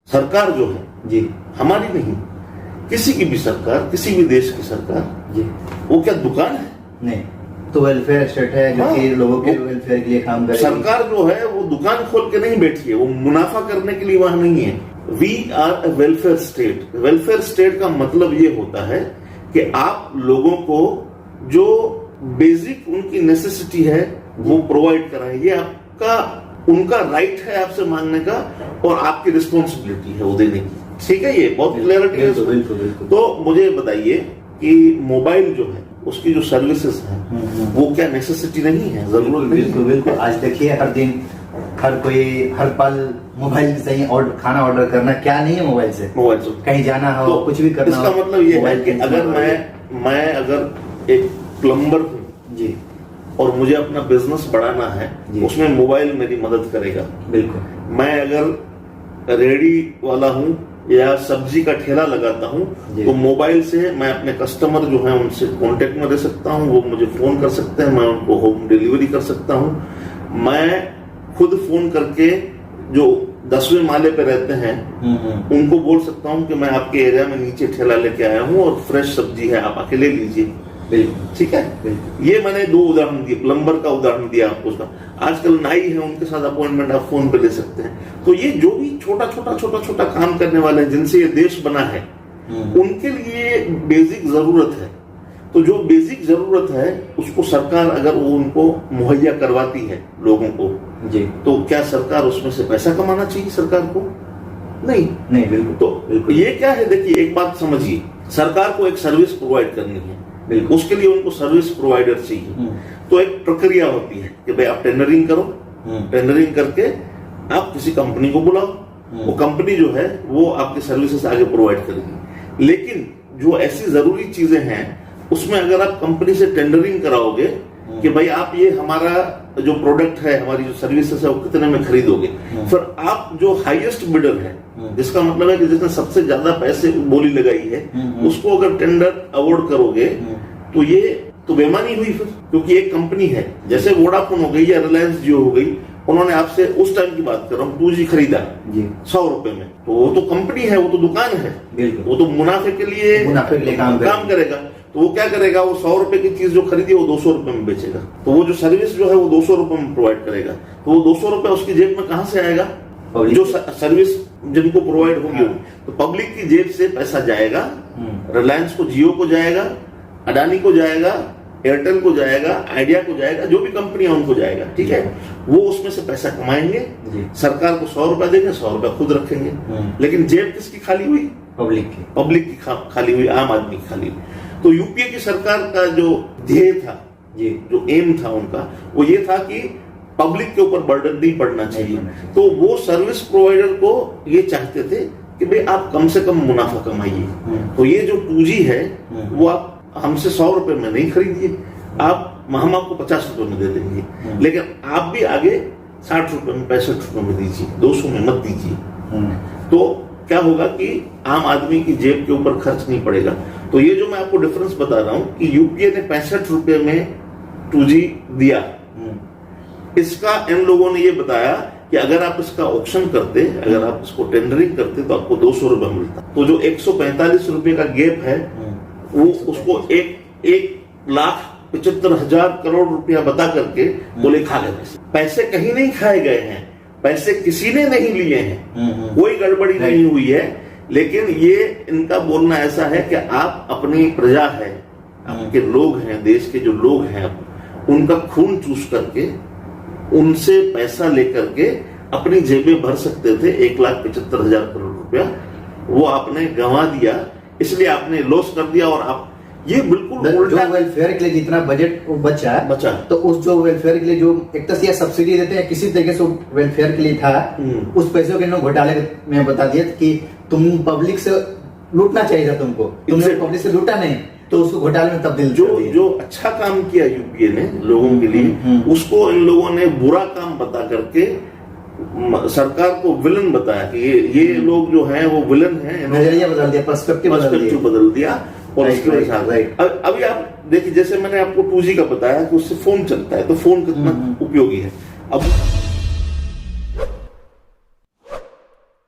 सरकार जो है जी हमारी नहीं, किसी की भी सरकार, किसी भी देश की सरकार जी, वो क्या दुकान है? नहीं तो वेलफेयर स्टेट है जो कि लोगों के वेलफेयर के लिए काम करे। सरकार जो है वो दुकान खोल के नहीं बैठी है, वो मुनाफा करने के लिए वहां नहीं है। We are a welfare state. Welfare state का मतलब ये होता है कि आप लोगों को जो बेसिक उनकी नेसेसिटी है वो प्रोवाइड कराएं। ये आपका उनका राइट है आपसे मांगने का, और आपकी रिस्पॉन्सिबिलिटी है वो देने की। ठीक है, ये बहुत क्लियरिटी है। बिल्कुल। तो मुझे बताइए कि मोबाइल जो है उसकी जो सर्विसेज है वो क्या नेसेसिटी नहीं है, जरूरत नहीं है? बिल्कुल। आज देखिए हर दिन हर पल मोबाइल से ही खाना ऑर्डर करना, क्या नहीं है मोबाइल से कहीं जाना हो तो कुछ भी करना इसका मतलब ये है कि अगर मैं अगर एक प्लम्बर हूँ जी और मुझे अपना बिजनेस बढ़ाना है, उसमें मोबाइल मेरी मदद करेगा। बिल्कुल। मैं अगर रेडी वाला हूँ या सब्जी का ठेला लगाता हूँ तो मोबाइल से मैं अपने कस्टमर जो है उनसे कांटेक्ट में रह सकता हूँ, वो मुझे फोन कर सकते हैं, मैं उनको होम डिलीवरी कर सकता हूँ। मैं खुद फोन करके जो 10वें माले पे रहते हैं उनको बोल सकता हूँ कि मैं आपके एरिया में नीचे ठेला लेके आया हूँ और फ्रेश सब्जी है, आप आके ले लीजिए। ठीक है, ये मैंने 2 उदाहरण दिए, प्लम्बर का उदाहरण दिया आपको। उसका आजकल नाई है, उनके साथ अपॉइंटमेंट आप फोन पे ले सकते हैं। तो ये जो भी छोटा काम करने वाले हैं जिनसे ये देश बना है, उनके लिए बेसिक जरूरत है। तो जो बेसिक जरूरत है उसको सरकार अगर वो उनको मुहैया करवाती है लोगों को जी, तो क्या सरकार उसमें से पैसा कमाना चाहिए सरकार को? नहीं। बिल्कुल। तो ये क्या है, देखिए एक बात समझिए, सरकार को एक सर्विस प्रोवाइड करनी है, उसके लिए उनको सर्विस प्रोवाइडर चाहिए। तो एक प्रक्रिया होती है कि भाई आप टेंडरिंग करो, टेंडरिंग करके आप किसी कंपनी को बुलाओ, वो कंपनी जो है वो आपकी सर्विसेज आगे प्रोवाइड करेगी। लेकिन जो ऐसी जरूरी चीजें हैं उसमें अगर आप कंपनी से टेंडरिंग कराओगे कि भाई आप ये हमारा जो प्रोडक्ट है, हमारी जो सर्विसेज है वो कितने में खरीदोगे, फिर आप जो हाईएस्ट बिडर है, जिसका मतलब है कि जिसने सबसे ज्यादा पैसे बोली लगाई है, उसको अगर टेंडर अवार्ड करोगे तो ये तो बेईमानी हुई फिर। क्योंकि एक कंपनी है जैसे वोडाफोन हो गई या रिलायंस जियो हो गई, उन्होंने आपसे उस टाइम की बात कर रहा हूँ 2G खरीदा 100 रुपए में, तो वो तो कंपनी है, वो तो दुकान है, वो तो मुनाफे के लिए काम करेगा। तो वो क्या करेगा, वो 100 रुपए की चीज जो खरीदी वो 200 रुपए में बेचेगा। तो वो जो सर्विस जो है वो 200 रुपए में प्रोवाइड करेगा। तो वो 200 रुपए उसकी जेब में कहां से आएगा? जो सर्विस जिनको प्रोवाइड होगी तो पब्लिक की जेब से पैसा जाएगा, रिलायंस को, जियो को जाएगा, अडानी को जाएगा, एयरटेल को जाएगा, आइडिया को जाएगा, जो भी कंपनियां उनको जाएगा। ठीक है, वो उसमें से पैसा कमाएंगे, सरकार को 100 रुपए देंगे, 100 रुपए खुद रखेंगे। लेकिन जेब किसकी खाली हुई? पब्लिक की खाली हुई, आम आदमी की खाली हुई। तो यूपीए की सरकार का जो ध्येय था, जो एम था उनका, वो ये था कि पब्लिक के ऊपर बर्डन नहीं पड़ना चाहिए। तो वो सर्विस प्रोवाइडर को ये चाहते थे कि भाई आप कम से कम मुनाफा कमाइए। तो ये जो 2G है वो आप हमसे 100 रुपए में नहीं खरीदिए, हम आपको 50 रुपए में दे देंगे, लेकिन आप भी आगे 60 रुपए में, 65 रुपए में दीजिए, 200 में मत दीजिए। तो क्या होगा कि आम आदमी की जेब के ऊपर खर्च नहीं पड़ेगा। तो ये जो मैं आपको डिफरेंस बता रहा हूं कि यूपीए ने 65 रुपए में 2G दिया, इसका इन लोगों ने ये बताया कि अगर आप इसका ऑक्शन करते, अगर आप इसको टेंडरिंग करते तो आपको 200 रुपए मिलता। तो जो 145 रुपए का गैप है वो उसको 1,75,000 करोड़ रुपया बता करके बोले खा गए। पैसे कहीं नहीं खाए गए हैं, पैसे किसी ने नहीं लिए हैं, कोई गड़बड़ी नहीं हुई है। लेकिन ये इनका बोलना ऐसा है कि आप अपनी प्रजा है, आपके लोग हैं, देश के जो लोग हैं, उनका खून चूस करके उनसे पैसा लेकर के अपनी जेबें भर सकते थे। 1,75,000 करोड़ रुपया वो आपने गंवा दिया, इसलिए आपने लॉस कर दिया। और आप ये बिल्कुल उल्टा, जो वेलफेयर के लिए जितना बजट बचा तो उस जो वेलफेयर के लिए जो एक तरह से सब्सिडी देते हैं, किसी तरीके से वेलफेयर के लिए था, उस पैसों के घोटाले में बता दिया कि तुम पब्लिक से लूटना चाहिए था, तुमने पब्लिक से लूटा नहीं, तो उसको घोटाले में तब्दील जो अच्छा काम किया यूपीए ने लोगों के लिए, उसको इन लोगों ने बुरा काम बता करके सरकार को विलन बताया कि ये लोग जो हैं वो विलन हैं। नजरिया बदल दिया, पर्सपेक्टिव बदल दिया। और उसके साथ अभी आप देखिए, जैसे मैंने आपको 2G का बताया कि उससे फोन चलता है, तो फोन कितना उपयोगी है। अब